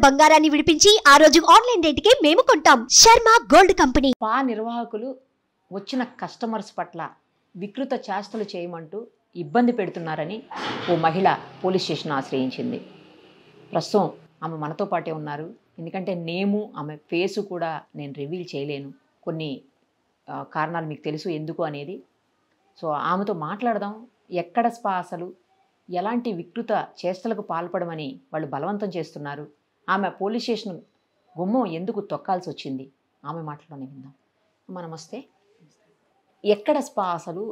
బంగారాన్ని విడిపించి ఆ రోజు ఆన్లైన్ రేటుకే మేము కొంటాం. Sharma gold company. స్పా నిర్వాహకులు వచ్చిన కస్టమర్స్ పట్ల వికృత చేష్టలు చేయమంటూ ఇబ్బంది పెడుతున్నారని ఓ మహిళ పోలీస్ స్టేషన్ ఆశ్రయించింది. ప్రస్తుతం ఆమె మనతో పాటే ఉన్నారు. ఎందుకంటే నేము ఆమె ఫేసు కూడా నేను రివీల్ చేయలేను, కొన్ని కారణాలు మీకు తెలుసు ఎందుకు అనేది. సో ఆమెతో మాట్లాడదాం. ఎక్కడ స్పా అసలు, ఎలాంటి వికృత చేష్టలకు పాల్పడమని వాళ్ళు బలవంతం చేస్తున్నారు, ఆమె పోలీస్ స్టేషన్ గుమ్మం ఎందుకు తొక్కాల్సి వచ్చింది, ఆమె మాటలోనే విందాం. అమ్మ నమస్తే. ఎక్కడ స్పా అసలు,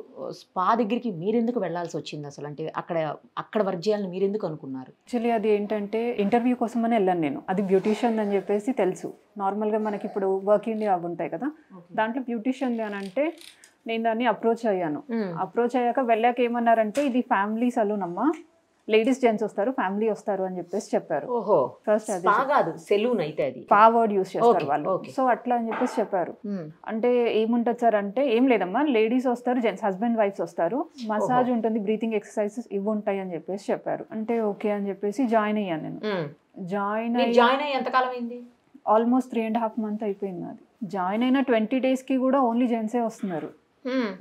స్పా దగ్గరికి మీరెందుకు వెళ్ళాల్సి వచ్చింది అసలు? అంటే అక్కడ వర్క్ చేయాలని మీరెందుకు అనుకున్నారు? యాక్చువల్లీ అది ఏంటంటే ఇంటర్వ్యూ కోసమని వెళ్ళాను నేను. అది బ్యూటీషియన్ అని చెప్పేసి తెలుసు. నార్మల్గా మనకి ఇప్పుడు వర్క్ ఇండియా అవి ఉంటాయి కదా, దాంట్లో బ్యూటీషియన్ అని అంటే నేను దాన్ని అప్రోచ్ అయ్యాను. అప్రోచ్ అయ్యాక వెళ్ళాక ఏమన్నారంటే ఇది ఫ్యామిలీ సలూన్ అమ్మా, లేడీస్ జెంట్స్ వస్తారు, ఫ్యామిలీ వస్తారు అని చెప్పేసి చెప్పారు. ఓహో, ఫస్ట్ కాదు సెలూన్ అయితే అది పా వర్డ్ యూస్ చేస్తారు వాళ్ళు. సో అట్లా అని చెప్పేసి చెప్పారు. అంటే ఏముంటుంది సార్ అంటే ఏం లేదమ్మా, లేడీస్ వస్తారు, జెంట్స్ హస్బెండ్ వైఫ్స్ వస్తారు, మసాజ్ ఉంటుంది, బ్రీతింగ్ ఎక్సర్సైజెస్ ఇవి ఉంటాయి అని చెప్పేసి చెప్పారు. అంటే ఓకే అని చెప్పేసి జాయిన్ అయ్యాను నేను. జాయిన్ అయ్యి ఎంతకాలం అయింది? ఆల్మోస్ట్ 3.5 months అయిపోయింది అది. జాయిన్ అయిన 20 daysకి కూడా ఓన్లీ జెంట్సే వస్తున్నారు.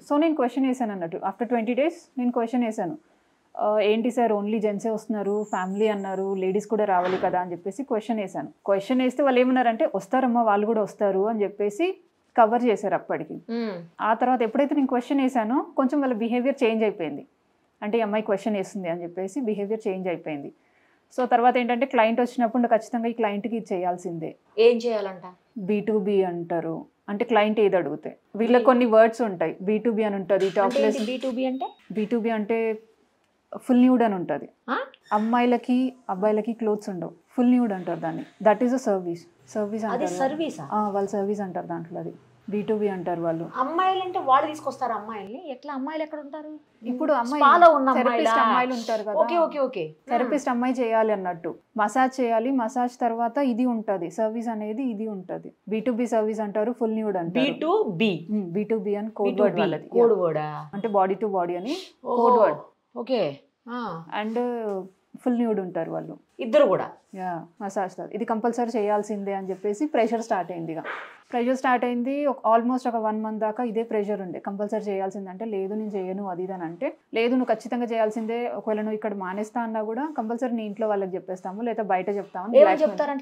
సో నేను క్వశ్చన్ వేసాను అన్నట్టు. ఆఫ్టర్ 20 days నేను క్వశ్చన్ వేసాను, ఏంటి సార్ ఓన్లీ జెంట్సే వస్తున్నారు, ఫ్యామిలీ అన్నారు, లేడీస్ కూడా రావాలి కదా అని చెప్పేసి క్వశ్చన్ వేసాను. క్వశ్చన్ వేస్తే వాళ్ళు ఏమన్నారంటే వస్తారమ్మా వాళ్ళు కూడా వస్తారు అని చెప్పేసి కవర్ చేశారు అప్పటికి. ఆ తర్వాత ఎప్పుడైతే నేను క్వశ్చన్ వేసానో కొంచెం వాళ్ళ బిహేవియర్ చేంజ్ అయిపోయింది. అంటే ఈ అమ్మాయి క్వశ్చన్ వేస్తుంది అని చెప్పేసి బిహేవియర్ చేంజ్ అయిపోయింది. సో తర్వాత ఏంటంటే క్లయింట్ వచ్చినప్పుడు ఖచ్చితంగా ఈ క్లయింట్కి ఇది చేయాల్సిందే. ఏం చేయాలంట? B2B అంటారు. అంటే క్లయింట్ ఏది అడిగితే వీళ్ళకి కొన్ని వర్డ్స్ ఉంటాయి. B2B అని ఉంటుంది, టాప్లెస్. B2B అంటే ఫుల్ న్యూడ్ అని ఉంటుంది. అమ్మాయిలకి అబ్బాయిలకి క్లోత్స్ ఉండవు, ఫుల్ న్యూడ్ అంటారు దాన్ని. That is a service. Service అంటారు వాళ్ళు, సర్వీస్ అంటారు దాంట్లో. అది B2B అంటారు వాళ్ళు. అమ్మాయిలు అంటే వాళ్ళు తీసుకొస్తారు అమ్మాయిల్ని. ఎట్లా అమ్మాయిలు ఎక్కడ ఉంటారు? ఇప్పుడు థెరపిస్ట్ అమ్మాయిలు ఉంటారు కదా, థెరపిస్ట్ అమ్మాయి చేయాలి అన్నట్టు. మసాజ్ చేయాలి, మసాజ్ తర్వాత ఇది ఉంటది సర్వీస్ అనేది, ఇది ఉంటది. B2B సర్వీస్ అంటారు, ఫుల్ న్యూడ్ అంటారు. B2B అని కోడ్ వర్డ్ వాళ్ళది. కోడ్ వర్డ్ అంటే బాడీ టు బాడీ అని code word. Okay. And full nude ఉంటారు వాళ్ళు ఇద్దరు కూడా. మసాజ్ ఇది కంపల్సరీ చేయాల్సిందే అని చెప్పేసి ప్రెషర్ స్టార్ట్ అయింది. ఇక ప్రెషర్ స్టార్ట్ అయింది. ఆల్మోస్ట్ ఒక 1 month దాకా ఇదే ప్రెషర్ ఉండే, కంపల్సరీ చేయాల్సిందే. అంటే లేదు నేను చేయను అది ఇది అని అంటే, లేదు నువ్వు ఖచ్చితంగా చేయాల్సిందే, ఒకవేళ నువ్వు ఇక్కడ మానేస్తా అన్నా కూడా కంపల్సరీ నీ ఇంట్లో వాళ్ళకి చెప్పేస్తాము, లేదా బయట చెప్తాము.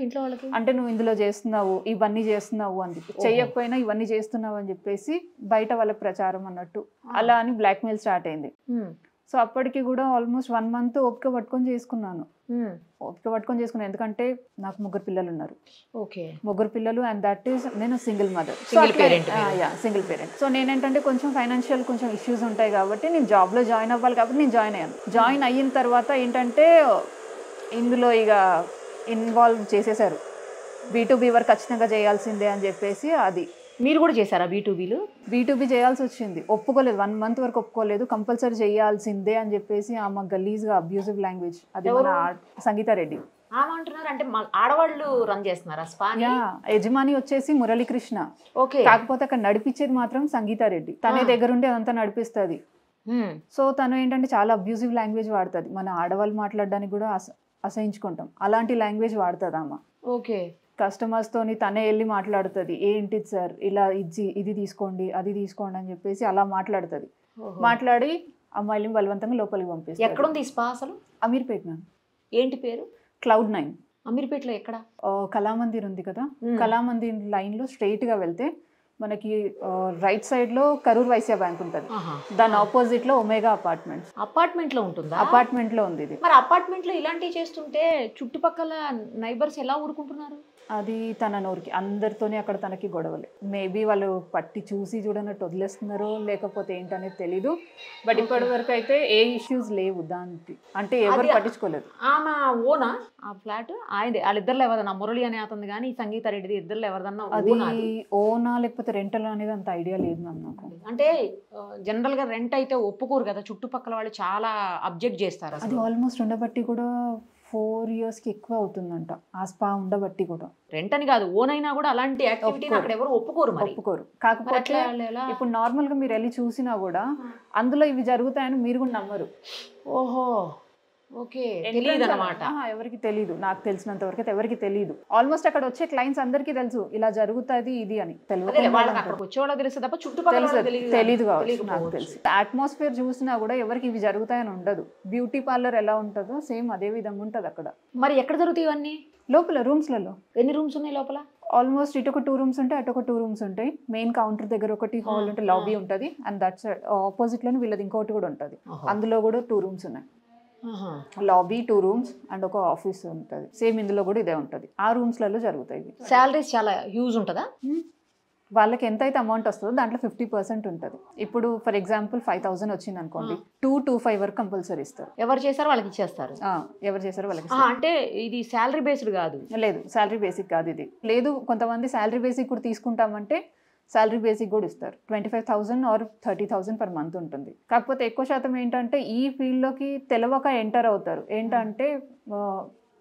ఇంట్లో వాళ్ళకి అంటే నువ్వు ఇందులో చేస్తున్నావు, ఇవన్నీ చేస్తున్నావు అని చెప్పి, చెయ్యకపోయినా ఇవన్నీ చేస్తున్నావు అని చెప్పేసి బయట వాళ్ళకి ప్రచారం అన్నట్టు, అలా అని బ్లాక్మెయిల్ స్టార్ట్ అయింది. సో అప్పటికి కూడా ఆల్మోస్ట్ 1 month ఓపిక పట్టుకొని చేసుకున్నాను. ఎందుకంటే నాకు 3 పిల్లలు ఉన్నారు. 3 పిల్లలు. అండ్ దట్ ఈస్ నేను single mother, single parent. So నేనేంటంటే కొంచెం ఫైనాన్షియల్ కొంచెం ఇష్యూస్ ఉంటాయి కాబట్టి నేను జాబ్లో జాయిన్ అవ్వాలి కాబట్టి నేను జాయిన్ అయ్యాను. జాయిన్ అయిన తర్వాత ఏంటంటే ఇందులో ఇక ఇన్వాల్వ్ చేసేసారు. B2B వర్క్ ఖచ్చితంగా చేయాల్సిందే అని చెప్పేసి. అది మీరు కూడా చేశారా B2B చేయాల్సి వచ్చింది. ఒప్పుకోలేదు, 1 month వరకు ఒప్పుకోలేదు, కంపల్సరీ చేయాల్సిందే అని చెప్పేసి ఆమె గలీజ్గా అబ్యూజివ్ లాంగ్వేజ్. అది మన సంగీత రెడ్డి అంటే ఆడవాళ్ళు రన్ చేస్తున్నారా స్పా? యజమాని వచ్చేసి మురళీకృష్ణ. కాకపోతే అక్కడ నడిపించేది మాత్రం సంగీత రెడ్డి. తనే దగ్గరుండి అదంతా నడిపిస్తుంది. సో తను ఏంటంటే చాలా అబ్యూజివ్ లాంగ్వేజ్ వాడుతుంది. మన ఆడవాళ్ళు మాట్లాడడానికి కూడా అసహించుకుంటాం, అలాంటి లాంగ్వేజ్ వాడుతుంది ఆమె. కస్టమర్స్ తోని తనే వెళ్ళి మాట్లాడుతుంది, ఏంటి సార్ ఇలా ఇది తీసుకోండి అది తీసుకోండి అని చెప్పేసి అలా మాట్లాడుతుంది. మాట్లాడి అమ్మాయిని బలవంతంగా లోపలికి పంపిస్తుంది. ఎక్కడుంది స్పా అసలు? అమీర్పేట్. ఏంటి పేరు? Cloud9. అమీర్పేట్లో ఎక్కడ? కళామందిర్ ఉంది కదా, కళామందిర్ లైన్ లో స్ట్రైట్ గా వెళ్తే మనకి రైట్ సైడ్ లో కరూర్ వైశ్య బ్యాంక్ ఉంటుంది. దాని ఆపోజిట్ లో ఒమేగా అపార్ట్మెంట్ లో ఉంటుందా? అపార్ట్మెంట్ లో ఉంది ఇది. మరి అపార్ట్మెంట్ లో ఇలాంటివి చేస్తుంటే చుట్టుపక్కల నైబర్స్ ఎలా ఊరుకుంటున్నారు? అది తన నోరికి అందరితోనే అక్కడ తనకి గొడవలే. మేబీ వాళ్ళు పట్టి చూసి చూడనట్టు వదిలేస్తున్నారో లేకపోతే ఏంటనేది తెలీదు. బట్ ఇప్పటి వరకు అయితే ఏ ఇష్యూస్ లేవు దానికి, అంటే ఎవరు పట్టించుకోలేదు. ఆమె ఓనా ఆ ఫ్లాట్? ఆయనది. వాళ్ళిద్దరిలో ఎవరన్నా, మురళి అనే అతను కానీ సంగీత రెడ్డిది, ఇద్దరిలో ఎవరిదన్నా అది ఓనా లేకపోతే రెంటల్ అనేది అంత ఐడియా లేదు నాకు. అంటే జనరల్ గా రెంట్ అయితే ఒప్పుకోరు కదా, చుట్టుపక్కల వాళ్ళు చాలా అబ్జెక్ట్ చేస్తారు. అది ఆల్మోస్ట్ ఉండబట్టి కూడా 4 yearsకి ఎక్కువ అవుతుందంట ఆ స్పా ఉండబట్టి కూడా. రెంట్ అని కాదు, ఓన్ అయినా కూడా అలాంటి యాక్టివిటీని అక్కడ ఎవరు ఒప్పుకోరు. కాకపోతే ఇప్పుడు నార్మల్ గా మీరు వెళ్ళి చూసినా కూడా అందులో ఇవి జరుగుతాయని మీరు కూడా నమ్మరు. ఓహో, ఓకే, తెలియదు అన్నమాట. ఎవరికి తెలియదు, నాకు తెలిసినంత వరకు అయితే ఎవరికి తెలియదు. ఆల్మోస్ట్ అక్కడ వచ్చే క్లయింట్స్ అందరికీ తెలుసు ఇలా జరుగుతుంది ఇది అని. అక్కడికి వచ్చేవాళ్ళకి తెలుసు తప్ప చుట్టుపక్కల తెలీదు కావచ్చు, నాకు తెలుసు. అట్మాస్ఫియర్ చూసినా కూడా ఎవరికి ఇవి జరుగుతాయని ఉండదు. బ్యూటీ పార్లర్ ఎలా ఉంటుందో సేమ్ అదే విధంగా ఉంటుంది అక్కడ. మరి ఎక్కడ జరుగుతాయి ఇవన్నీ? లోపల రూమ్స్లలో. ఎన్ని రూమ్స్ ఉన్నాయి లోపల? ఆల్మోస్ట్ ఇటు ఒక 2 రూమ్స్ ఉంటాయి, అటు ఒక 2 రూమ్స్ ఉంటాయి. మెయిన్ కౌంటర్ దగ్గర ఒకటి హాల్ ఉంటుంది, లాబీ ఉంటుంది. అండ్ దట్ సైడ్ ఆపోజిట్ లోనే వీళ్ళది ఇంకోటి కూడా ఉంటుంది. అందులో కూడా 2 రూమ్స్ ఉన్నాయి. లాబీ 2 రూమ్స్ అండ్ ఒక ఆఫీస్ ఉంటుంది. సేమ్ ఇందులో కూడా ఇదే ఉంటుంది. ఆ రూమ్స్లలో జరుగుతాయి. శాలరీస్ చాలా హ్యూజ్ ఉంటుందా? వాళ్ళకి ఎంత అయితే అమౌంట్ వస్తుందో దాంట్లో 50% ఉంటుంది. ఇప్పుడు ఫర్ ఎగ్జాంపుల్ 5,000 వచ్చింది అనుకోండి, 2-5 వరకు కంపల్సరీ ఇస్తారు. ఎవరు చేశారో వాళ్ళకి ఇచ్చేస్తారు. ఎవరు చేశారో వాళ్ళకి. అంటే ఇది శాలరీ బేస్డ్ కాదు? లేదు, శాలరీ బేసిక్ కాదు ఇది. లేదు, కొంతమంది శాలరీ బేసిక్ కూడా తీసుకుంటామంటే శాలరీ బేసిక్ కూడా ఇస్తారు. 25,000 ఆర్ 30,000 పర్ మంత్ ఉంటుంది. కాకపోతే ఎక్కువ శాతం ఏంటంటే ఈ ఫీల్డ్లోకి తెలవక ఎంటర్ అవుతారు. ఏంటంటే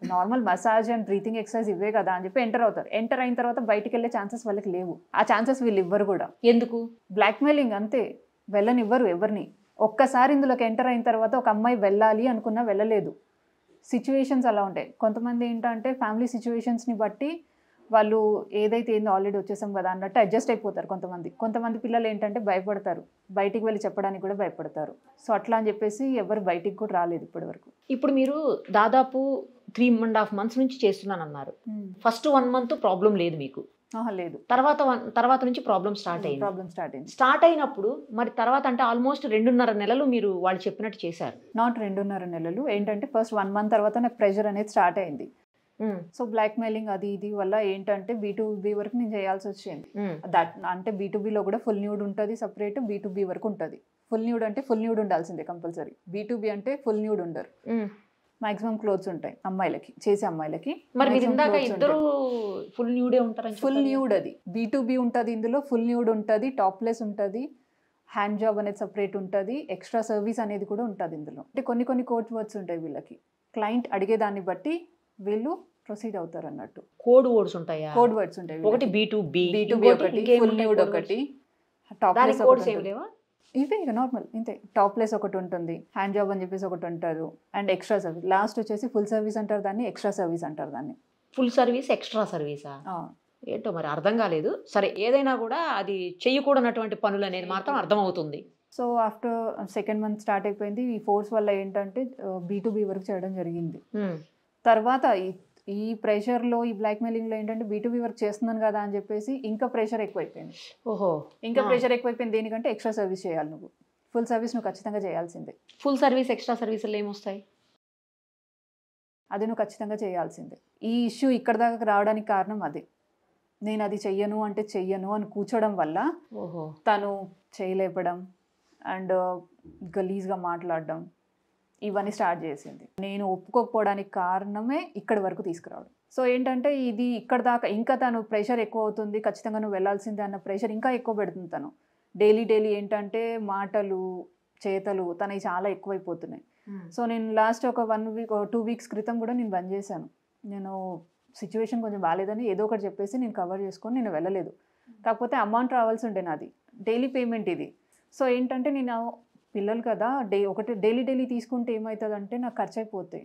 normal massage and breathing exercise ఇవే కదా అని చెప్పి ఎంటర్ అవుతారు. ఎంటర్ అయిన తర్వాత బయటికి వెళ్ళే ఛాన్సెస్ వాళ్ళకి లేవు. ఆ ఛాన్సెస్ వీళ్ళు ఇవ్వరు కూడా. ఎందుకు? బ్లాక్మెయిలింగ్ అంతే, వెళ్ళనివ్వరు ఎవరిని. ఒక్కసారి ఇందులోకి ఎంటర్ అయిన తర్వాత ఒక అమ్మాయి వెళ్ళాలి అనుకున్నా వెళ్ళలేదు. సిచ్యువేషన్స్ అలా ఉంటాయి. కొంతమంది ఏంటంటే ఫ్యామిలీ సిచ్యువేషన్స్ని బట్టి వాళ్ళు ఏదైతే ఏందో ఆల్రెడీ వచ్చేసాం కదా అన్నట్టు అడ్జస్ట్ అయిపోతారు. కొంతమంది పిల్లలు ఏంటంటే భయపడతారు, బయటికి వెళ్ళి చెప్పడానికి కూడా భయపడతారు. సో అట్లా అని చెప్పేసి ఎవరు బయటికి కూడా రాలేదు ఇప్పటి వరకు. ఇప్పుడు మీరు దాదాపు 3.5 months నుంచి చేస్తున్నాను అన్నారు. ఫస్ట్ 1 month ప్రాబ్లం లేదు మీకు? లేదు. తర్వాత నుంచి ప్రాబ్లం స్టార్ట్ అయింది. స్టార్ట్ అయినప్పుడు మరి తర్వాత అంటే ఆల్మోస్ట్ 2.5 నెలలు మీరు వాళ్ళు చెప్పినట్టు చేశారు. నాట్ 2.5 నెలలు. ఏంటంటే ఫస్ట్ 1 month తర్వాత నాకు ప్రెషర్ అనేది స్టార్ట్ అయింది. సో బ్లాక్ మెయిలింగ్ అది ఇది వల్ల ఏంటంటే B2B వరకు నేను చేయాల్సి వచ్చింది. దట్ అంటే B2Bలో కూడా ఫుల్ న్యూడ్ ఉంటుంది సపరేట్, B2B వరకు ఉంటుంది. ఫుల్ న్యూడ్ అంటే ఫుల్ న్యూడ్ ఉండాల్సిందే కంపల్సరీ. B2B అంటే ఫుల్ న్యూడ్ ఉండరు. మాక్సిమం క్లోత్స్ ఉంటాయి అమ్మాయిలకి, చేసే అమ్మాయిలకి. మరి మీరు ఇందాక ఇద్దరు ఫుల్ న్యూడే ఉంటారు? ఫుల్ న్యూడ్ అది B2B ఉంటుంది. ఇందులో ఫుల్ న్యూడ్ ఉంటుంది, టాప్లెస్ ఉంటుంది, హ్యాండ్ జాబ్ అనేది సపరేట్ ఉంటుంది, ఎక్స్ట్రా సర్వీస్ అనేది కూడా ఉంటుంది ఇందులో. అంటే కొన్ని కోడ్ వర్డ్స్ ఉంటాయి వీళ్ళకి. క్లయింట్ అడిగేదాన్ని బట్టి వీళ్ళు ప్రొసీడ్ అవుతారు అన్నట్టు. కోడ్ వర్డ్స్ ఉంటాయా? కోడ్ వర్డ్స్ ఉంటాయి. ఒకటి B2B ఒకటి, ఫుల్ న్యూడ్ ఒకటి, టాప్లెస్ ఒకటి. ఇవే ఇక నార్మల్ ఇంతే. టాప్లెస్ ఒకటి ఉంటుంది, హ్యాండ్ జాబ్ అని చెప్పేసి ఒకటి అంటారు, అండ్ ఎక్స్ట్రా సర్వీస్. లాస్ట్ వచ్చేసి ఫుల్ సర్వీస్ అంటారు దాన్ని, ఎక్స్ట్రా సర్వీస్ అంటారు దాన్ని. ఫుల్ సర్వీస్, ఎక్స్ట్రా సర్వీసా? ఏంటో మరి అర్థం కాలేదు. సరే, ఏదైనా కూడా అది చెయ్యకూడనటువంటి పనులు అనేది మాత్రం అర్థమవుతుంది. So after 2nd month start అయిపోయింది. ఈ ఫోర్స్ వల్ల ఏంటంటే B2B వరకు చేయడం జరిగింది. తర్వాత ఈ ప్రెషర్లో, ఈ బ్లాక్మెయిలింగ్లో ఏంటంటే B2B వర్క్ చేస్తున్నాను కదా అని చెప్పేసి ఇంకా ప్రెషర్ ఎక్కువైపోయింది. ఇంకా ప్రెషర్ ఎక్కువైపోయింది. దేనికంటే ఎక్స్ట్రా సర్వీస్ చేయాలి నువ్వు. ఫుల్ సర్వీస్ నువ్వు ఖచ్చితంగా చేయాల్సిందే. ఫుల్ సర్వీస్, ఎక్స్ట్రా సర్వీసులు ఏమొస్తాయి? అది నువ్వు ఖచ్చితంగా చేయాల్సిందే. ఈ ఇష్యూ ఇక్కడ దాకా రావడానికి కారణం అదే. నేను అది చెయ్యను అంటే చెయ్యను అని కూర్చోవడం వల్ల తను చేయలేపడం అండ్ గలీజ్గా మాట్లాడడం ఇవన్నీ స్టార్ట్ చేసింది. నేను ఒప్పుకోకపోవడానికి కారణమే ఇక్కడి వరకు తీసుకురావడం. సో ఏంటంటే ఇది ఇక్కడ దాకా ఇంకా తను ప్రెషర్ ఎక్కువ అవుతుంది, ఖచ్చితంగా నువ్వు వెళ్ళాల్సిందే అన్న ప్రెషర్ ఇంకా ఎక్కువ పెడుతుంది తను. డైలీ ఏంటంటే మాటలు చేతలు తనవి చాలా ఎక్కువైపోతున్నాయి. సో నేను లాస్ట్ ఒక 1 week 2 weeks క్రితం కూడా నేను బంద్ చేశాను. నేను సిచ్యువేషన్ కొంచెం బాగాలేదని ఏదో ఒకటి చెప్పేసి నేను కవర్ చేసుకొని నేను వెళ్ళలేదు. కాకపోతే అమౌంట్ రావాల్సి ఉండే నాది, డైలీ పేమెంట్ ఇది. సో ఏంటంటే నేను పిల్లలు కదా డైలీ తీసుకుంటే ఏమవుతుందంటే నాకు ఖర్చు అయిపోతాయి.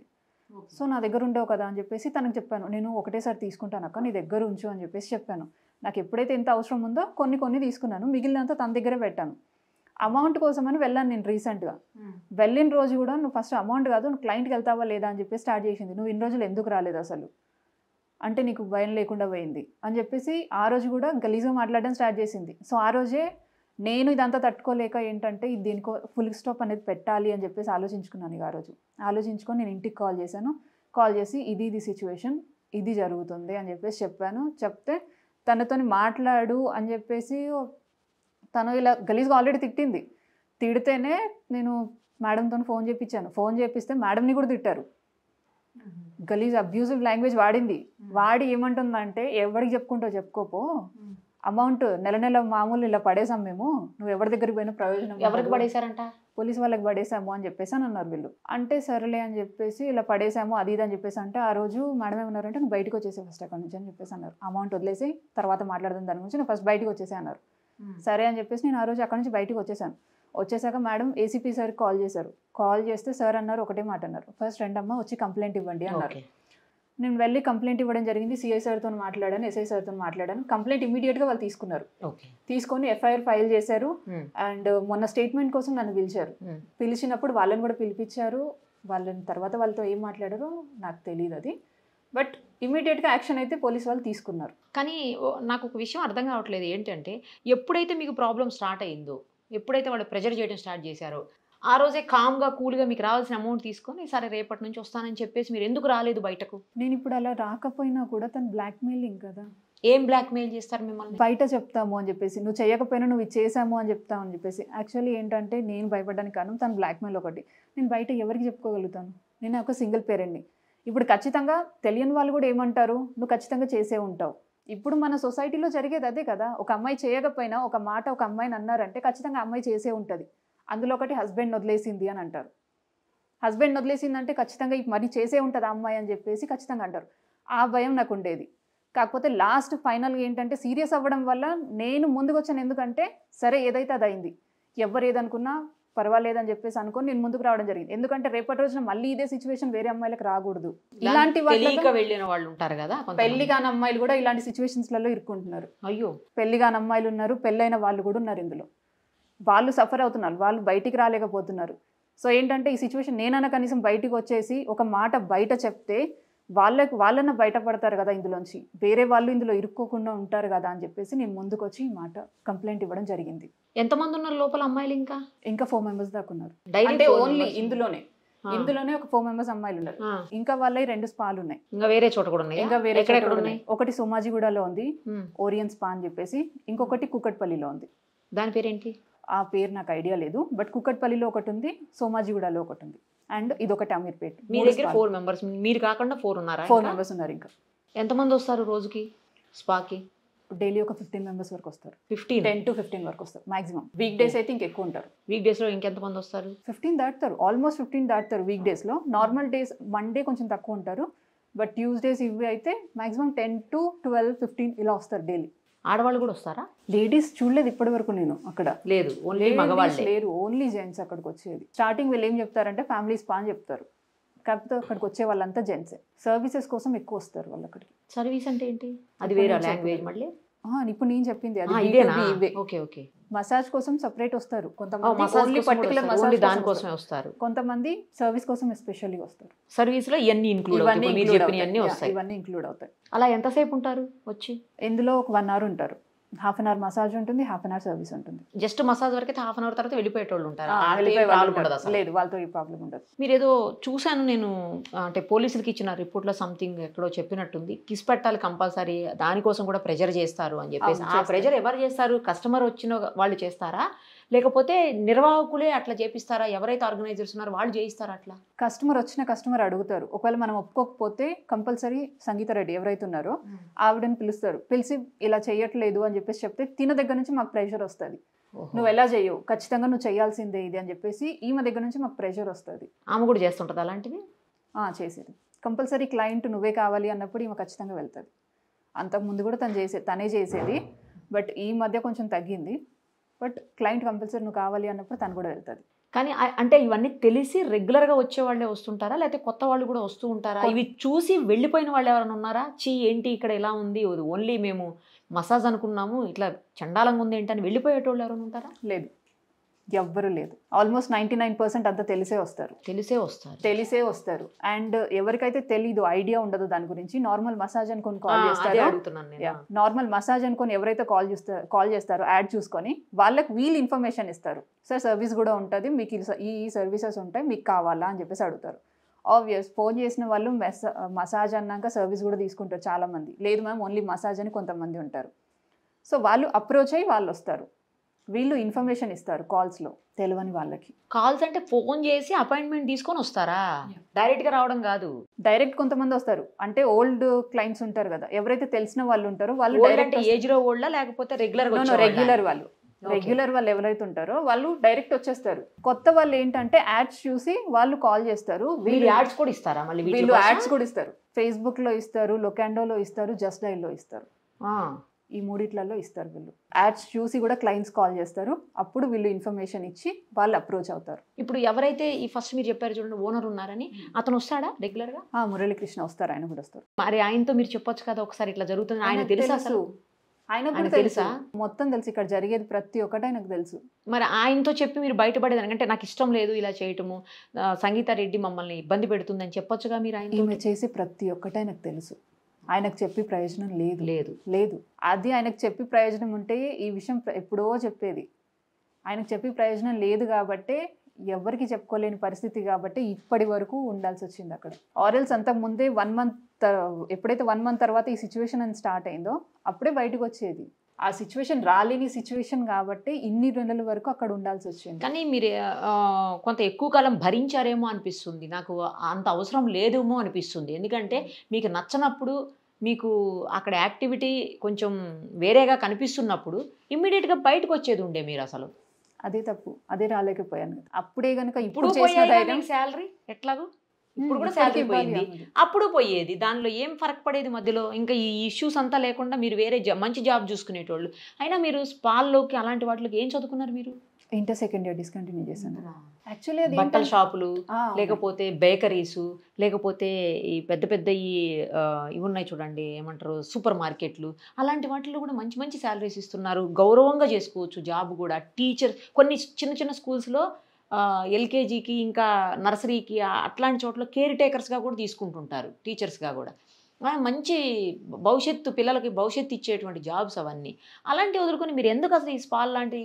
సో నా దగ్గర ఉండవు కదా అని చెప్పేసి తనకు చెప్పాను, నేను ఒకటేసారి తీసుకుంటాను అక్క, నీ దగ్గర ఉంచు అని చెప్పేసి చెప్పాను. నాకు ఎప్పుడైతే ఎంత అవసరం ఉందో కొన్ని తీసుకున్నాను, మిగిలినంత తన దగ్గరే పెట్టాను. అమౌంట్ కోసమని వెళ్ళాను నేను రీసెంట్గా. వెళ్ళిన రోజు కూడా నువ్వు ఫస్ట్ అమౌంట్ కాదు, నువ్వు క్లయింట్కి వెళ్తావా లేదా అని చెప్పేసి స్టార్ట్ చేసింది. నువ్వు ఇన్ని రోజులు ఎందుకు రాలేదు అసలు అంటే నీకు భయం లేకుండా పోయింది అని చెప్పేసి ఆ రోజు కూడా గలీజ్గా మాట్లాడడం స్టార్ట్ చేసింది. సో ఆ రోజే నేను ఇదంతా తట్టుకోలేక ఏంటంటే దీనికో ఫుల్ స్టాప్ అనేది పెట్టాలి అని చెప్పేసి ఆలోచించుకున్నాను. ఇక ఆ రోజు ఆలోచించుకొని నేను ఇంటికి కాల్ చేశాను. కాల్ చేసి ఇది సిచ్యువేషన్, ఇది జరుగుతుంది అని చెప్పేసి చెప్పాను. చెప్తే తనతో మాట్లాడు అని చెప్పేసి తను ఇలా గలీజ్గా ఆల్రెడీ తిట్టింది. తిడితేనే నేను మేడంతో ఫోన్ చేయించాను. ఫోన్ చేపిస్తే మేడంని కూడా తిట్టారు. గలీజ్ అబ్యూజివ్ లాంగ్వేజ్ వాడింది. వాడి ఏమంటుందంటే ఎవరికి చెప్పుకుంటావు చెప్పుకోపో, అమౌంట్ నెల మామూలు ఇలా పడేసాం మేము, నువ్వు ఎవరి దగ్గరికి పోయినా ప్రయోజనం. ఎవరికి పడేశారంట? పోలీస్ వాళ్ళకి పడేసాము అని చెప్పేసి అని అన్నారు వీళ్ళు. అంటే సరేలే అని చెప్పేసి ఇలా పడేసాము అది ఇది అని చెప్పేసి అంటే ఆ రోజు మేడం ఏమన్నారంటే నువ్వు బయటకు వచ్చేసే ఫస్ట్ అక్కడ నుంచి అని చెప్పేసి అన్నారు. అమౌంట్ వదిలేసి తర్వాత మాట్లాడదాం దాని గురించి, నువ్వు ఫస్ట్ బయటకు వచ్చేసే అన్నారు. సరే అని చెప్పేసి నేను ఆ రోజు అక్కడ నుంచి బయటకు వచ్చేసాను. వచ్చేసాక మేడం ఏసీపీ సార్ కాల్ చేశారు. కాల్ చేస్తే సార్ అన్నారు ఒకటే మాట అన్నారు, ఫస్ట్ రెండమ్మ వచ్చి కంప్లైంట్ ఇవ్వండి అన్నారు. నేను వెళ్ళి కంప్లైంట్ ఇవ్వడం జరిగింది. సిఐ సార్తో మాట్లాడాను, ఎస్ఐ సార్తో మాట్లాడాను. కంప్లైంట్ ఇమీడియట్గా వాళ్ళు తీసుకున్నారు. తీసుకొని ఎఫ్ఐఆర్ ఫైల్ చేశారు. అండ్ మొన్న స్టేట్మెంట్ కోసం నన్ను పిలిచారు. పిలిచినప్పుడు వాళ్ళని కూడా పిలిపించారు. వాళ్ళని తర్వాత వాళ్ళతో ఏం మాట్లాడారో నాకు తెలియదు అది. బట్ ఇమీడియట్గా యాక్షన్ అయితే పోలీస్ వాళ్ళు తీసుకున్నారు. కానీ నాకు ఒక విషయం అర్థం కావట్లేదు ఏంటంటే, ఎప్పుడైతే మీకు ప్రాబ్లం స్టార్ట్ అయిందో, ఎప్పుడైతే వాళ్ళు ప్రెజర్ చేయడం స్టార్ట్ చేశారో, ఆ రోజే కామ్గా కూల్గా మీకు రావాల్సిన అమౌంట్ తీసుకొని సరే రేపటి నుంచి వస్తానని చెప్పేసి మీరు ఎందుకు రాలేదు బయటకు? నేను ఇప్పుడు అలా రాకపోయినా కూడా తను బ్లాక్మెయిలింగ్ కదా. ఏం బ్లాక్మెయిల్ చేస్తారు మిమ్మల్ని? బయట చెప్తాము అని చెప్పేసి, నువ్వు చేయకపోయినా నువ్వు ఇది చేసాము అని చెప్తాము అని చెప్పేసి. యాక్చువల్లీ ఏంటంటే నేను భయపడడానికి కారణం తను బ్లాక్మెయిల్ ఒకటి. నేను బయట ఎవరికి చెప్పుకోగలుగుతాను? నేను ఒక సింగిల్ పేరెంట్ని. ఇప్పుడు ఖచ్చితంగా తెలియని వాళ్ళు కూడా ఏమంటారు, నువ్వు ఖచ్చితంగా చేసే ఉంటావు. ఇప్పుడు మన సొసైటీలో జరిగేది అదే కదా. ఒక అమ్మాయి చేయకపోయినా ఒక మాట ఒక అమ్మాయిని అన్నారంటే ఖచ్చితంగా అమ్మాయి చేసే ఉంటుంది. అందులో ఒకటి హస్బెండ్ వదిలేసింది అని అంటారు. హస్బెండ్ వదిలేసిందంటే ఖచ్చితంగా ఈ మనీ చేసే ఉంటుంది ఆ అమ్మాయి అని చెప్పేసి ఖచ్చితంగా అంటారు. ఆ భయం నాకు ఉండేది. కాకపోతే లాస్ట్ ఫైనల్గా ఏంటంటే సీరియస్ అవ్వడం వల్ల నేను ముందుకు వచ్చాను. ఎందుకంటే సరే ఏదైతే అది అయింది, ఎవరు ఏదనుకున్నా పర్వాలేదని చెప్పేసి అనుకొని నేను ముందుకు రావడం జరిగింది. ఎందుకంటే రేపటి రోజున మళ్ళీ ఇదే సిచ్యువేషన్ వేరే అమ్మాయిలకు రాకూడదు. ఇలాంటి వెళ్ళిన వాళ్ళు ఉంటారు కదా, పెళ్లిగాని అమ్మాయిలు కూడా ఇలాంటి సిచ్యువేషన్స్లలో ఇరుక్కుంటున్నారు. అయ్యో, పెళ్లిగాని అమ్మాయిలు ఉన్నారు, పెళ్ళైన వాళ్ళు కూడా ఉన్నారు. ఇందులో వాళ్ళు సఫర్ అవుతున్నారు, వాళ్ళు బయటికి రాలేకపోతున్నారు. సో ఏంటంటే ఈ సిచ్యువేషన్ నేనన్నా కనీసం బయటికి వచ్చేసి ఒక మాట బయట చెప్తే వాళ్ళన్న బయటపడతారు కదా ఇందులోంచి, వేరే వాళ్ళు ఇందులో ఇరుక్కోకుండా ఉంటారు కదా అని చెప్పేసి నేను ముందుకు వచ్చి ఈ మాట కంప్లైంట్ ఇవ్వడం జరిగింది. ఎంతమంది ఉన్నారు లోపల అమ్మాయిలు? ఇంకా 4 members దాకా ఉన్నారు. అంటే ఓన్లీ ఇందులోనే ఒక 4 members అమ్మాయిలు ఉన్నారు. ఇంకా వాళ్ళవి 2 స్పాలు ఉన్నాయి. ఇంకా వేరే చోట కూడా ఉన్నాయి. ఇంకా వేరే చోట ఉన్నాయి. ఒకటి సోమాజిగూడలో ఉంది, ఓరియన్ స్పా అని చెప్పేసి. ఇంకొకటి కుకట్పల్లిలో ఉంది. దాని పేరేంటి? ఆ పేరు నాకు ఐడియా లేదు. బట్ కుకట్పల్లిలో ఒకటి ఉంది, సోమాజిగూడలో ఒకటి ఉంది, అండ్ ఇదొకటి అమీర్పేట్. మీ దగ్గర 4 members, మీరు కాకుండా 4 ఉన్నారా? 4 members ఉన్నారు. ఇంకా ఎంతమంది వస్తారు రోజుకి స్పాకి? డైలీ ఒక 15 members వరకు వస్తారు. 10 to 15 వరకు వస్తారు మాక్సిమం. వీక్ డేస్ అయితే ఇంకెక్కువ ఉంటారు. వీక్ డేస్ లో ఇంకెంతమంది వస్తారు? 15 దాటుతారు, ఆల్మోస్ట్ 15 దాటుతారు వీక్ డేస్ లో. నార్మల్ డేస్ మండే కొంచెం తక్కువ ఉంటారు, బట్ ట్యూస్డేస్ ఇవి అయితే మాక్సిమం 10 to 12, 15 ఇలా వస్తారు డైలీ. ఆడవాళ్ళు కూడా వస్తారా? లేడీస్ చూడలేదు ఇప్పటి వరకు నేను అక్కడ. లేదు, ఓన్లీ మగవాళ్ళు లేరు, ఓన్లీ జెంట్స్ అక్కడికి వచ్చేది. స్టార్టింగ్ వీళ్ళు ఏం చెప్తారంటే ఫ్యామిలీ స్పా అని చెప్తారు, కాకపోతే అక్కడికి వచ్చే వాళ్ళంతా జెంట్సే. సర్వీసెస్ కోసం ఎక్కువ వస్తారు వాళ్ళు అక్కడికి. సర్వీస్ అంటే ఏంటి? అది వేరే లాంగ్వేజ్ మళ్ళీ. ఇప్పుడు నేను చెప్పింది అది ఇవే. Okay okay. మసాజ్ కోసం సెపరేట్ వస్తారు కొంతమంది, దానికోసమే వస్తారు. కొంతమంది సర్వీస్ కోసం ఎస్పెషల్లీ వస్తారు. సర్వీస్ లో ఇవన్నీ ఇంక్లూడ్ వస్తాయి. ఇవన్నీ ఇంక్లూడ్ అవుతాయి. అలా ఎంతసేపు ఉంటారు వచ్చి? ఇందులో ఒక 1 hour ఉంటారు. 1/2 hour మసాజ్ ఉంటుంది, 1/2 hour సర్వీస్ ఉంటుంది. జస్ట్ మసాజ్ వరకు 1/2 hour తర్వాత వెళ్ళిపోయేటోళ్ళు ఉంటారు. లేదు, వాళ్ళతో ఈ ప్రాబ్లం ఉండదు. మీరు ఏదో చూశాను నేను, అంటే పోలీసులకి ఇచ్చిన రిపోర్ట్ లో సంథింగ్ ఎక్కడో చెప్పినట్టుంది, కిస్ పెట్టాలి కంపల్సరీ, దానికోసం కూడా ప్రెజర్ చేస్తారు అని చెప్పేసి. ఆ ప్రెజర్ ఎవరు చేస్తారు? కస్టమర్ వచ్చిన వాళ్ళు చేస్తారా, లేకపోతే నిర్వాహకులే అట్లా చేపిస్తారా? ఎవరైతే ఆర్గనైజర్స్ ఉన్నారో వాళ్ళు చేయిస్తారా అట్లా? కస్టమర్ అడుగుతారు. ఒకవేళ మనం ఒప్పుకోకపోతే కంపల్సరీ సంగీత రెడ్డి ఎవరైతే ఉన్నారో ఆవిడని పిలుస్తారు. పిలిచి ఇలా చేయట్లేదు అని చెప్పేసి చెప్తే తిన దగ్గర నుంచి మాకు ప్రెషర్ వస్తుంది. నువ్వు ఎలా చేయవు, ఖచ్చితంగా నువ్వు చేయాల్సిందే ఇది అని చెప్పేసి ఈమె దగ్గర నుంచి మాకు ప్రెషర్ వస్తుంది. ఆమె కూడా చేస్తుంటుంది అలాంటివి? చేసేది కంపల్సరీ. క్లయింట్ నువ్వే కావాలి అన్నప్పుడు ఈమె ఖచ్చితంగా వెళ్తుంది. అంతకుముందు కూడా తనే చేసేది, బట్ ఈ మధ్య కొంచెం తగ్గింది. బట్ క్లయింట్ కంపల్సరీ నువ్వు కావాలి అన్నప్పుడు తను కూడా వెళ్తుంది. కానీ అంటే ఇవన్నీ తెలిసి రెగ్యులర్గా వచ్చే వాళ్ళే వస్తుంటారా, లేకపోతే కొత్త వాళ్ళు కూడా వస్తూ ఉంటారా? ఇవి చూసి వెళ్ళిపోయిన వాళ్ళు ఎవరైనా ఉన్నారా? ఏంటి ఇక్కడ ఇలా ఉంది, ఓన్లీ మేము మసాజ్ అనుకున్నాము, ఇట్లా చండాలంగా ఉంది ఏంటని వెళ్ళిపోయేటోళ్ళు ఎవరైనా ఉంటారా? లేదు, ఎవ్వరు లేదు. ఆల్మోస్ట్ 99% అంతా తెలిసే వస్తారు. అండ్ ఎవరికైతే తెలీదు, ఐడియా ఉండదు దాని గురించి, నార్మల్ మసాజ్ అనుకొని కాల్ చేస్తారు. నార్మల్ మసాజ్ అనుకొని ఎవరైతే కాల్ చేస్తారో యాడ్ చూసుకొని వాళ్ళకి వీళ్ళు ఇన్ఫర్మేషన్ ఇస్తారు. సార్ సర్వీస్ కూడా ఉంటుంది, మీకు ఈ సర్వీసెస్ ఉంటాయి, మీకు కావాలా అని చెప్పేసి అడుగుతారు. ఆబ్వియస్ ఫోన్ చేసిన వాళ్ళు మసాజ్ అన్నాక సర్వీస్ కూడా తీసుకుంటారు చాలా మంది. లేదు మ్యామ్ ఓన్లీ మసాజ్ అని కొంతమంది ఉంటారు. సో వాళ్ళు అప్రోచ్ అయ్యి వాళ్ళు వస్తారు, వీళ్ళు ఇన్ఫర్మేషన్ ఇస్తారు కాల్స్లో తెలియని వాళ్ళకి. కాల్స్ అంటే ఫోన్ చేసి అపాయింట్మెంట్ తీసుకొని వస్తారా? డైరెక్ట్గా రావడం కాదు. డైరెక్ట్ కొంతమంది వస్తారు, అంటే ఓల్డ్ క్లయింట్స్ ఉంటారు కదా, ఎవరైతే తెలిసిన వాళ్ళు ఉంటారో వాళ్ళు డైరెక్ట్. ఏజ్ లో ఓల్డా లేకపోతే రెగ్యులర్ వాళ్ళు ఎవరైతే ఉంటారో వాళ్ళు డైరెక్ట్ వచ్చేస్తారు. కొత్త వాళ్ళు ఏంటంటే యాడ్స్ చూసి వాళ్ళు కాల్ చేస్తారు. వీళ్ళు యాడ్స్ కూడా ఇస్తారా? మళ్ళీ వీళ్ళు యాడ్స్ కూడా ఇస్తారు. ఫేస్బుక్ లో ఇస్తారు, లొకాండోలో ఇస్తారు, జస్ట్ డైల్ లో ఇస్తారు. ఈ మూడిట్లలో ఇస్తారు వీళ్ళు. యాడ్స్ చూసి కూడా క్లయింట్స్ కాల్ చేస్తారు, అప్పుడు వీళ్ళు ఇన్ఫర్మేషన్ ఇచ్చి వాళ్ళు అప్రోచ్ అవుతారు. ఇప్పుడు ఎవరైతే ఈ ఫస్ట్ మీరు చెప్పారు చూడండి ఓనర్ ఉన్నారని, అతను వస్తాడా రెగ్యులర్గా? మురళీకృష్ణ వస్తారు, ఆయన కూడా వస్తారు. మరి ఆయనతో మీరు చెప్పొచ్చు కదా ఒకసారి ఇట్లా జరుగుతుంది, ఆయన తెలుసు అసలు? ఆయన కూడా తెలుసా? మొత్తం తెలుసు, ఇక్కడ జరిగేది ప్రతి ఒక్కటి ఆయనకు తెలుసు. మరి ఆయనతో చెప్పి మీరు బయటపడేదానికి, అంటే నాకు ఇష్టం లేదు ఇలా చేయటము, సంగీత రెడ్డి మమ్మల్ని ఇబ్బంది పెడుతుందని చెప్పొచ్చుగా మీరు? ఆయన ఈమె చేసి ప్రతి ఒక్కటి ఆయనకు తెలుసు, ఆయనకు చెప్పి ప్రయోజనం లేదు. లేదు లేదు అది ఆయనకు చెప్పి ప్రయోజనం ఉంటే ఈ విషయం ఎప్పుడో చెప్పేది. ఆయనకు చెప్పి ప్రయోజనం లేదు కాబట్టి, ఎవరికి చెప్పుకోలేని పరిస్థితి కాబట్టి ఇప్పటి వరకు ఉండాల్సి వచ్చింది అక్కడ. ఆరెల్స్ అంతకు ముందే 1 month, ఎప్పుడైతే 1 month తర్వాత ఈ సిచ్యువేషన్ అని స్టార్ట్ అయిందో అప్పుడే బయటకు వచ్చేది. ఆ సిచ్యువేషన్ రాలేని సిచ్యువేషన్ కాబట్టి ఇన్ని నెలల వరకు అక్కడ ఉండాల్సి వచ్చింది. కానీ మీరు కొంత ఎక్కువ కాలం భరించారేమో అనిపిస్తుంది నాకు, అంత అవసరం లేదేమో అనిపిస్తుంది. ఎందుకంటే మీకు నచ్చనప్పుడు, మీకు అక్కడ యాక్టివిటీ కొంచెం వేరేగా కనిపిస్తున్నప్పుడు ఇమ్మీడియట్గా బయటకు వచ్చేది ఉండే మీరు అసలు. అదే తప్పు, అదే రాలేకపోయాను. అప్పుడే కనుక ఇప్పుడు శాలరీ ఎట్లాగో ఇప్పుడు కూడా శాలరీ పోయింది, అప్పుడు పోయేది, దానిలో ఏం ఫరక్ పడేది మధ్యలో? ఇంకా ఈ ఇష్యూస్ అంతా లేకుండా మీరు వేరే మంచి జాబ్ చూసుకునేటోళ్ళు. అయినా మీరు స్పాల్లోకి అలాంటి వాటికి ఏం చదువుకున్నారు మీరు? ఇంటర్ సెకండ్ ఇయర్ డిస్కంటిన్యూ చేశాను. యాక్చువల్లీ అది బట్టల షాపులు, లేకపోతే బేకరీసు, లేకపోతే ఈ పెద్ద పెద్ద ఇవి ఉన్నాయి చూడండి, ఏమంటారు, సూపర్ మార్కెట్లు, అలాంటి వాటిల్లో కూడా మంచి మంచి శాలరీస్ ఇస్తున్నారు, గౌరవంగా చేసుకోవచ్చు జాబ్ కూడా. టీచర్ కొన్ని చిన్న చిన్న స్కూల్స్లో ఎల్కేజీకి ఇంకా నర్సరీకి అట్లాంటి చోట్ల కేర్ టేకర్స్గా కూడా తీసుకుంటుంటారు, టీచర్స్గా కూడా. మంచి భవిష్యత్తు, పిల్లలకి భవిష్యత్తు ఇచ్చేటువంటి జాబ్స్ అవన్నీ. అలాంటివి వదులుకొని మీరు ఎందుకు అసలు ఈ స్పాల్ లాంటి,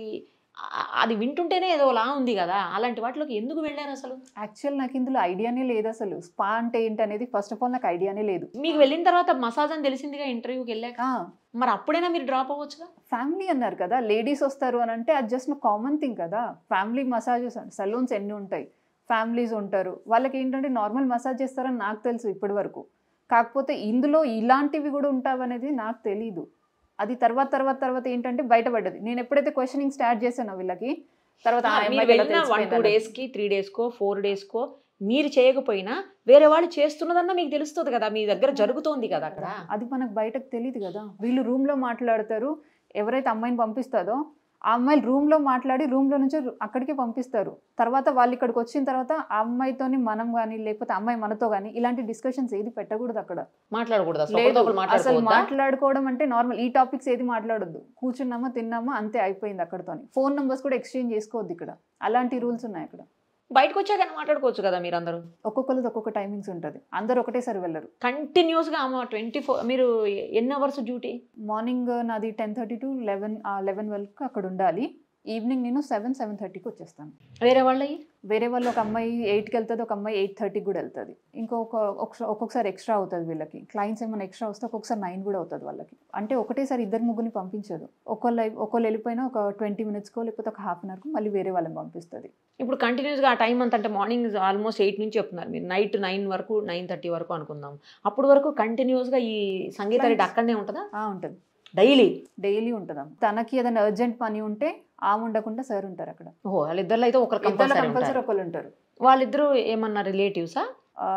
అది వింటుంటేనే ఏదోలా ఉంది కదా, అలాంటి వాటిలోకి ఎందుకు వెళ్ళారు అసలు? యాక్చువల్ నాకు ఇందులో ఐడియానే లేదు అసలు, స్పా అంటే ఏంటి అనేది ఫస్ట్ ఆఫ్ ఆల్ నాకు ఐడియానే లేదు. మీకు వెళ్ళిన తర్వాత మసాజ్ అని తెలిసిందిగా ఇంటర్వ్యూకి వెళ్ళాక, మరి అప్పుడైనా మీరు డ్రాప్ అవ్వచ్చుగా? ఫ్యామిలీ అన్నారు కదా, లేడీస్ వస్తారు అని అంటే అది జస్ట్ కామన్ థింగ్ కదా. ఫ్యామిలీ మసాజెస్, సలూన్స్ ఎన్ని ఉంటాయి, ఫ్యామిలీస్ ఉంటారు, వాళ్ళకి ఏంటంటే నార్మల్ మసాజ్ చేస్తారని నాకు తెలుసు ఇప్పటి వరకు. కాకపోతే ఇందులో ఇలాంటివి కూడా ఉంటావనేది నాకు తెలీదు. అది తర్వాత ఏంటంటే బయటపడ్డది. నేను ఎప్పుడైతే క్వశ్చనింగ్ స్టార్ట్ చేశానో వీళ్ళకి, తర్వాత 1-2 డేస్కి 3 డేస్కో 4 డేస్కో మీరు చేయకపోయినా వేరే వాళ్ళు చేస్తున్నదన్నా మీకు తెలుస్తుంది కదా, మీ దగ్గర జరుగుతోంది కదా అక్కడ. అది మనకు బయటకు తెలియదు కదా. వీళ్ళు రూమ్లో మాట్లాడతారు, ఎవరైతే అమ్మాయిని పంపిస్తుందో ఆ అమ్మాయిలు రూమ్లో మాట్లాడి రూమ్లో నుంచి అక్కడికి పంపిస్తారు. తర్వాత వాళ్ళు ఇక్కడికి వచ్చిన తర్వాత ఆ అమ్మాయితోని మనం కానీ లేకపోతే అమ్మాయి మనతో కానీ ఇలాంటి డిస్కషన్స్ ఏది పెట్టకూడదు అక్కడ. మాట్లాడకూడదు అసలు. మాట్లాడుకోవడం అంటే నార్మల్ ఈ టాపిక్స్ ఏది మాట్లాడొద్దు, కూర్చున్నామా తిన్నామా అంతే, అయిపోయింది అక్కడతోని. ఫోన్ నెంబర్స్ కూడా ఎక్స్చేంజ్ చేసుకోవద్దు ఇక్కడ, అలాంటి రూల్స్ ఉన్నాయి అక్కడ. బయటకు వచ్చాక మాట్లాడుకోవచ్చు కదా మీరు అందరూ. ఒక్కొక్కరిది ఒక్కొక్క టైమింగ్స్ ఉంటుంది, అందరు ఒకటేసారి వెళ్ళరు. కంటిన్యూస్గా 24. మీరు ఎన్ని అవర్స్ డ్యూటీ? మార్నింగ్ నాది 10:30 to 11 వరకు అక్కడ ఉండాలి. ఈవినింగ్ నేను 7-7:30కి వచ్చేస్తాను. వేరే వాళ్ళు ఒక అమ్మాయి 8కి వెళ్తుంది, ఒక అమ్మాయి 8:30కి కూడా వెళ్తుంది. ఒక్కొక్కసారి ఎక్స్ట్రా అవుతుంది వీళ్ళకి. క్లయింట్స్ ఏమైనా ఎక్స్ట్రా వస్తే ఒక్కొక్కసారి 9 కూడా అవుతుంది వాళ్ళకి. అంటే ఒకటేసారి 2-3 పంపించదు. ఒకళ్ళు వెళ్ళిపోయినా ఒక 20 minutesకో లేకపోతే ఒక ½ hourకో మళ్ళీ వేరే వాళ్ళని పంపిస్తుంది. ఇప్పుడు కంటిన్యూస్గా ఆ టైం అంత, అంటే మార్నింగ్ ఆల్మోస్ట్ 8 నుంచి చెప్తున్నారు మీరు, నైట్ 9 వరకు 9:30 వరకు అనుకుందాం. అప్పుడు వరకు కంటిన్యూస్గా ఈ సంగీత రెడ్డి అక్కడనే ఉంటుందా? ఉంటుంది, డైలీ ఉంటుందా. తనకి ఏదైనా అర్జెంట్ పని ఉంటే ఆమె ఉండకుండా సార్ ఉంటారు అక్కడ. వాళ్ళిద్దరు అయితే కంపల్సరీ ఒకళ్ళు ఉంటారు. వాళ్ళిద్దరు ఏమన్నా రిలేటివ్సా?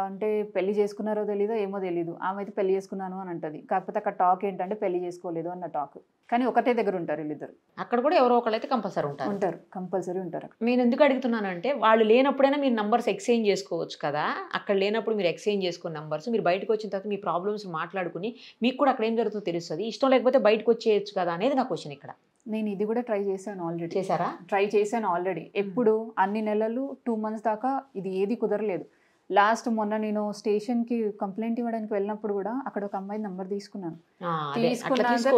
అంటే పెళ్లి చేసుకున్నారో తెలీదో ఏమో తెలీదు. ఆమె అయితే పెళ్లి చేసుకున్నాను అని అంటది. కాకపోతే అక్కడ టాక్ ఏంటంటే పెళ్లి చేసుకోలేదు అన్న టాక్. కానీ ఒకటే దగ్గర ఉంటారు వీళ్ళిద్దరు. అక్కడ కూడా ఎవరో ఒకళ్ళు అయితే కంపల్సరీ కంపల్సరీ ఉంటారు. నేను ఎందుకు అడుగుతున్నానంటే, వాళ్ళు లేనప్పుడైనా మీరు నంబర్స్ ఎక్స్చేంజ్ చేసుకోవచ్చు కదా. అక్కడ లేనప్పుడు మీరు ఎక్స్చేంజ్ చేసుకున్న నంబర్స్, మీరు బయటకు వచ్చిన తర్వాత మీ ప్రాబ్లమ్స్ మాట్లాడుకుని మీకు కూడా అక్కడ ఏం జరుగుతుందో తెలుస్తుంది. ఇష్టం లేకపోతే బయటకు వచ్చేయచ్చు కదా అనేది నా క్వశ్చన్ ఇక్కడ. నేను ఇది కూడా ట్రై చేశాను ఆల్రెడీ. చేశారా? ట్రై చేశాను ఆల్రెడీ. ఎప్పుడు అన్ని నెలలు 2 months దాకా ఇది ఏది కుదరలేదు. లాస్ట్ మొన్న నేను స్టేషన్కి కంప్లైంట్ ఇవ్వడానికి వెళ్ళినప్పుడు కూడా అక్కడ ఒక అమ్మాయి నెంబర్ తీసుకున్నాను.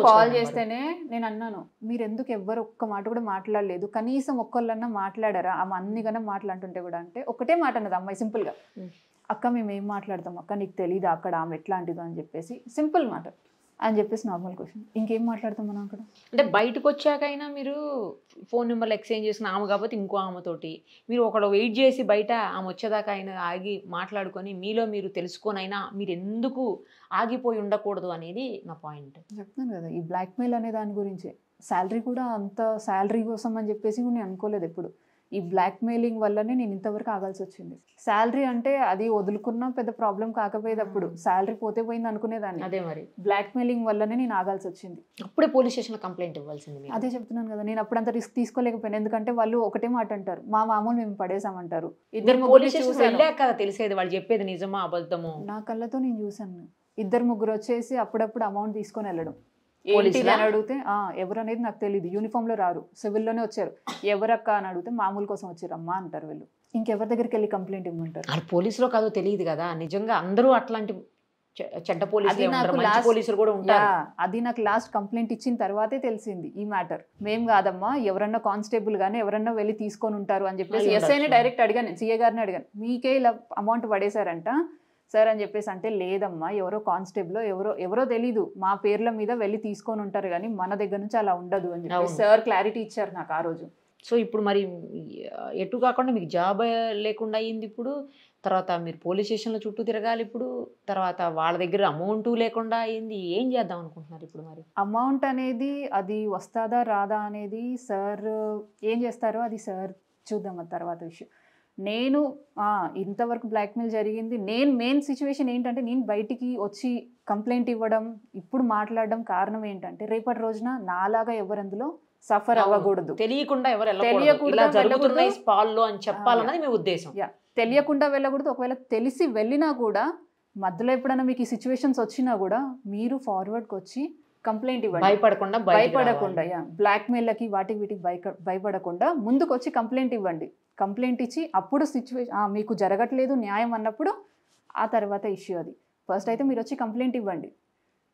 కాల్ చేస్తేనే నేను అన్నాను, మీరు ఎందుకు ఎవ్వరు ఒక్క మాట కూడా మాట్లాడలేదు, కనీసం ఒక్కళ్ళన్నా మాట్లాడారా, ఆమె అన్ని కన్నా మాట్లాడుతుంటే కూడా. అంటే ఒకటే మాట అన్నది అమ్మాయి సింపుల్గా, అక్క మేము ఏం మాట్లాడతాం అక్క, నీకు తెలీదా అక్కడ ఆమె ఎట్లాంటిదో అని చెప్పేసి, సింపుల్ మాట అని చెప్పేసి నార్మల్ క్వశ్చన్. ఇంకేం మాట్లాడతాం మనం అక్కడ? అంటే బయటకు వచ్చాకైనా మీరు ఫోన్ నెంబర్లు ఎక్స్చేంజ్ చేసిన ఆమె కాకపోతే ఇంకో ఆమెతోటి మీరు ఒకళ్ళు వెయిట్ చేసి బయట ఆమె వచ్చేదాకా అయినా ఆగి మాట్లాడుకొని మీలో మీరు తెలుసుకొనైనా మీరు ఎందుకు ఆగిపోయి ఉండకూడదు అనేది నా పాయింట్. చెప్తాను కదా, ఈ బ్లాక్మెయిల్ అనే దాని గురించే. శాలరీ కూడా అంత శాలరీ కోసం అని చెప్పేసి నేను అనుకోలేదు ఎప్పుడు. ఈ బ్లాక్ మెయిలింగ్ వల్లనే నేను ఇంతవరకు ఆగాల్సి వచ్చింది. శాలరీ అంటే అది వదులుకున్నా పెద్ద ప్రాబ్లం కాకపోయేది, అప్పుడు శాలరీ పోతే పోయింది అనుకునేదాన్ని. అదే మరి బ్లాక్ మెయిలింగ్ వల్లనే నేను ఆగాల్సి వచ్చింది. అప్పుడే పోలీస్ స్టేషన్లో కంప్లైంట్ ఇవ్వాల్సింది. అదే చెప్తున్నాను కదా, నేను అప్పుడు అంత రిస్క్ తీసుకోలేకపోయాను. ఎందుకంటే వాళ్ళు ఒకటే మాట అంటారు, మా మామూలు మేము పడేసామంటారు. ఇద్దరు పోలీస్ స్టేషన్ వెళ్ళాక కదా తెలిసేది వాళ్ళు చెప్పేది నిజమా అబద్ధమో. నా కళ్ళతో నేను చూసాను. 2-3 వచ్చేసి అప్పుడప్పుడు అమౌంట్ తీసుకొని వెళ్ళడం. పోలీసులా? అని అడిగితే ఎవరు అనేది నాకు తెలియదు, యూనిఫామ్ లో రారు, సివిల్లోనే వచ్చారు. ఎవరక్క అని అడిగితే మామూలు కోసం వచ్చారు అమ్మా అంటారు వీళ్ళు. ఇంకెవరి దగ్గరికి వెళ్ళి కంప్లైంట్ ఇవ్వమంటారు. అది పోలీసులో కాదో తెలియదు కదా. నిజంగా అందరూ అట్లాంటి చెడ్డ పోలీసులు కూడా ఉంటారు. అది నాకు లాస్ట్ కంప్లైంట్ ఇచ్చిన తర్వాతే తెలిసింది ఈ మ్యాటర్. మేం కాదమ్మా, ఎవరన్నా కానిస్టేబుల్ గానీ ఎవరన్నా వెళ్ళి తీసుకొని ఉంటారు అని చెప్పేసి ఎస్ఐని డైరెక్ట్ అడిగాను, సీఏ గారిని అడిగాను, మీకే ఇలా అమౌంట్ పడేశారంట సార్ అని చెప్పేసి. అంటే లేదమ్మా, ఎవరో కానిస్టేబుల్ ఎవరో తెలీదు, మా పేర్ల మీద వెళ్ళి తీసుకొని ఉంటారు కానీ మన దగ్గర నుంచి అలా ఉండదు అని చెప్పి సార్ క్లారిటీ ఇచ్చారు నాకు ఆ రోజు. సో ఇప్పుడు మరి ఎటు కాకుండా మీకు జాబ్ లేకుండా అయ్యింది ఇప్పుడు, తర్వాత మీరు పోలీస్ స్టేషన్లో చుట్టూ తిరగాలి ఇప్పుడు, తర్వాత వాళ్ళ దగ్గర అమౌంట్ లేకుండా అయింది. ఏం చేద్దాం అనుకుంటున్నారు ఇప్పుడు? మరి అమౌంట్ అనేది అది వస్తుందా రాదా అనేది సార్ ఏం చేస్తారో అది సార్ చూద్దాం ఆ తర్వాత విషయం. నేను ఇంతవరకు బ్లాక్మెయిల్ జరిగింది. నేను మెయిన్ సిచ్యువేషన్ ఏంటంటే, నేను బయటికి వచ్చి కంప్లైంట్ ఇవ్వడం, ఇప్పుడు మాట్లాడడం కారణం ఏంటంటే, రేపటి రోజున నాలాగా ఎవరు అందులో సఫర్ అవ్వకూడదు, తెలియకుండా చెప్పాలన్నది మీ ఉద్దేశం. తెలియకుండా వెళ్ళకూడదు. ఒకవేళ తెలిసి వెళ్ళినా కూడా మధ్యలో ఎప్పుడైనా మీకు ఈ సిచ్యువేషన్స్ వచ్చినా కూడా మీరు ఫార్వర్డ్కి వచ్చి కంప్లైంట్ ఇవ్వండి. భయపడకుండా బ్లాక్మెయిల్కి వీటికి భయపడకుండా ముందుకు వచ్చి కంప్లైంట్ ఇవ్వండి. కంప్లైంట్ ఇచ్చి అప్పుడు సిచ్యువేషన్ మీకు జరగట్లేదు న్యాయం అన్నప్పుడు ఆ తర్వాత ఇష్యూ అది. ఫస్ట్ అయితే మీరు వచ్చి కంప్లైంట్ ఇవ్వండి,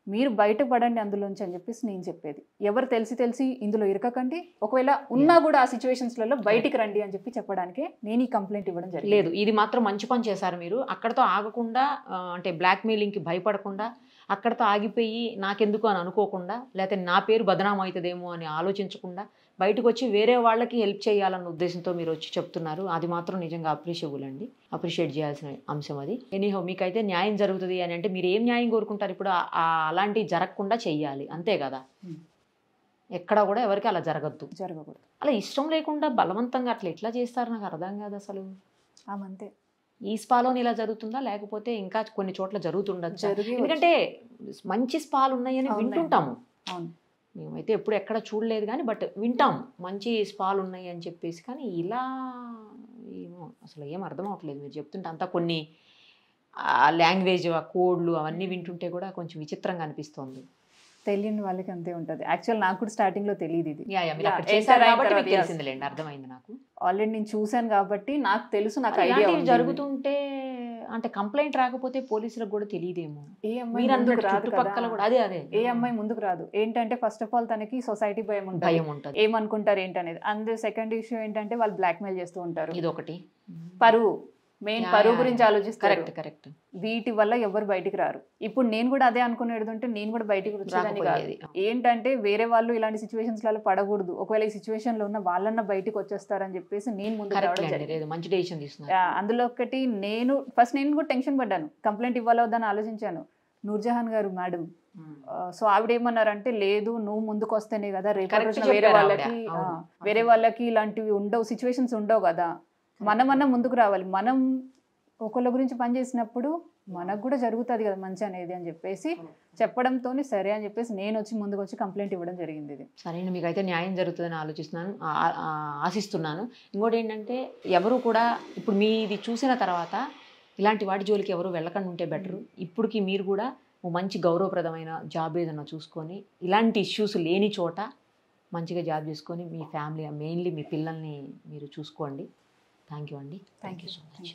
మీరు బయటపడండి అందులోంచి అని చెప్పేసి నేను చెప్పేది. ఎవరు తెలిసి ఇందులో ఇరకకండి, ఒకవేళ ఉన్నా కూడా ఆ సిచ్యువేషన్స్లలో బయటికి రండి అని చెప్పడానికే నేను ఈ కంప్లైంట్ ఇవ్వడం జరిగింది. లేదు, ఇది మాత్రం మంచి పని చేశారు మీరు. అక్కడతో ఆగకుండా, అంటే బ్లాక్మెయిలింగ్కి భయపడకుండా అక్కడతో ఆగిపోయి నాకెందుకు అని అనుకోకుండా, లేకపోతే నా పేరు బదనాం అవుతుందేమో అని ఆలోచించకుండా బయటకు వచ్చి వేరే వాళ్ళకి హెల్ప్ చేయాలన్న ఉద్దేశంతో మీరు వచ్చి చెప్తున్నారు. అది మాత్రం నిజంగా అప్రిషియేట్ చేయాల్సిన అంశం అది. ఎనీహో మీకైతే న్యాయం జరుగుతుంది అని అంటే మీరు ఏం న్యాయం కోరుకుంటారు ఇప్పుడు? అలాంటివి జరగకుండా చెయ్యాలి, అంతే కదా. ఎక్కడ కూడా ఎవరికి అలా జరగకూడదు. అలా ఇష్టం లేకుండా బలవంతంగా అట్లా ఎట్లా చేస్తారు నాకు అర్థం కాదు అసలు. అంతే. ఈ స్పాలోని ఇలా జరుగుతుందా, లేకపోతే ఇంకా కొన్ని చోట్ల జరుగుతుండొచ్చు? ఎందుకంటే మంచి స్పాలు ఉన్నాయని వింటుంటాము. మేమైతే ఎప్పుడు ఎక్కడ చూడలేదు కానీ బట్ వింటాం మంచి స్పాలు ఉన్నాయి అని చెప్పేసి. కానీ ఇలా ఏమో అసలు ఏం అర్థం అవ్వట్లేదు మీరు చెప్తుంటే. అంతా కొన్ని లాంగ్వేజ్ కోడ్లు అవన్నీ వింటుంటే కూడా కొంచెం విచిత్రంగా అనిపిస్తుంది. తెలియని వాళ్ళకి అంతే ఉంటుంది. యాక్చువల్ నాకు కూడా స్టార్టింగ్ లో తెలియదు ఇది. అర్థమైంది నాకు. ఆల్రెడీ నేను చూసాను కాబట్టి నాకు తెలుసు, నాకు ఐడియా జరుగుతుంటే. అంటే కంప్లైంట్ రాకపోతే పోలీసులకు కూడా తెలియదేమో. ఏ అమ్మాయి ముందుకు రాదు. ఏంటంటే ఫస్ట్ ఆఫ్ ఆల్ తనకి సొసైటీ భయం ఉంటుంది, ఏమనుకుంటారు ఏంటనేది. అండ్ సెకండ్ ఇష్యూ ఏంటంటే వాళ్ళు బ్లాక్మెయిల్ చేస్తూ ఉంటారు. ఇదొకటి పరువు, మెయిన్ పరువు గురించి ఆలోచిస్తారు. కరెక్ట్. వీటి వల్ల ఎవరు బయటికి రారు. ఇప్పుడు నేను కూడా అదే అనుకునేది, నేను కూడా బయటికి వచ్చేదాన్ని కాదు. ఏంటంటే వేరే వాళ్ళు ఇలాంటి సిచ్యువేషన్స్ లలో పడకూడదు, ఒకవేళ ఈ సిచ్యువేషన్ లో ఉన్న వాళ్ళన్న బయటికి వచ్చేస్తారని చెప్పేసి నేను ముందు మంచి డెసిషన్ తీసుకున్నాను. అందులో ఒకటి నేను కూడా టెన్షన్ పడ్డాను, కంప్లైంట్ ఇవ్వాలా వద్దని ఆలోచించాను. నూర్జహాన్ గారు మేడం, సో ఆవిడ ఏమన్నారంటే, లేదు నువ్వు ముందుకు వస్తేనే కదా రేపు వేరే వాళ్ళకి ఇలాంటివి ఉండవు, సిచ్యువేషన్స్ ఉండవు కదా, మనమన్నా ముందుకు రావాలి. మనం ఒకళ్ళ గురించి పనిచేసినప్పుడు మనకు కూడా జరుగుతుంది కదా మంచి అనేది అని చెప్పేసి చెప్పడంతో సరే అని చెప్పేసి నేను వచ్చి ముందుకు వచ్చి కంప్లైంట్ ఇవ్వడం జరిగింది. ఇది సరే, మీకైతే న్యాయం జరుగుతుందని ఆశిస్తున్నాను. ఇంకోటి ఏంటంటే, ఎవరు కూడా ఇప్పుడు మీది చూసిన తర్వాత ఇలాంటి వాటి జోలికి ఎవరు వెళ్ళకుండా ఉంటే బెటరు. ఇప్పటికి మీరు కూడా మంచి గౌరవప్రదమైన జాబ్ ఏదన్నా చూసుకొని, ఇలాంటి ఇష్యూస్ లేని చోట మంచిగా జాబ్ చేసుకొని మీ ఫ్యామిలీ, మెయిన్లీ మీ పిల్లల్ని మీరు చూసుకోండి. థ్యాంక్ యూ అండి. Thank you so much.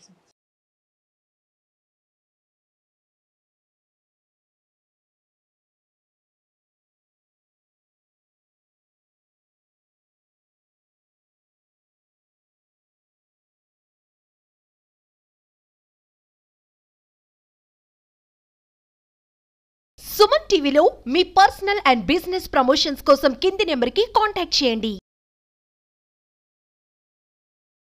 Suman టీవీలో మీ పర్సనల్ అండ్ బిజినెస్ ప్రమోషన్స్ కోసం కింది నెంబర్కి కాంటాక్ట్ చేయండి.